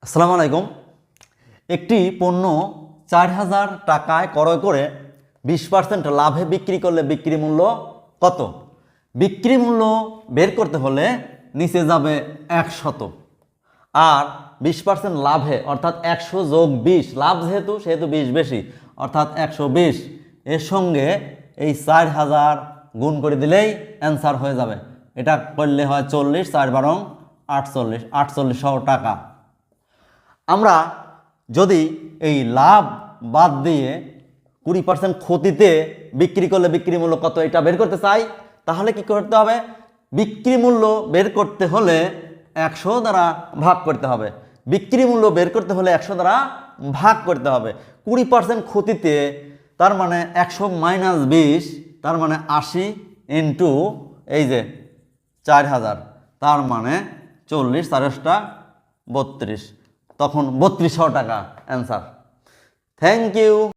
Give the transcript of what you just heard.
আসসালামু আলাইকুম। একটি পণ্য 4000 টাকায় ক্রয় করে 20% লাভে বিক্রি করলে বিক্রি মূল্য কত? বিক্রি মূল্য বের করতে হলে নিচে যাবে 100 আর 20% লাভে অর্থাৎ 100 যোগ 20, লাভ যেহেতু সেহেতু 20 বেশি অর্থাৎ 120, এর সঙ্গে এই 4000 গুণ করে দিলেই অ্যান্সার হয়ে যাবে। এটা করলে হয় 40, 4 বারং 48, 4800 টাকা। আমরা যদি এই লাভ বাদ দিয়ে 20% ক্ষতিতে বিক্রি করলে বিক্রি মূল্য কত এটা বের করতে চাই, তাহলে কি করতে হবে? বিক্রি মূল্য বের করতে হলে 100 দ্বারা ভাগ করতে হবে। বিক্রি মূল্য বের করতে হলে 100 দ্বারা ভাগ করতে হবে। 20% ক্ষতিতে তার মানে 100 মাইনাস 20, তার মানে 80 ইন্টু এই যে 4000, তার মানে 40, 4টা 32, তখন 3200 টাকা অ্যান্সার। Thank you.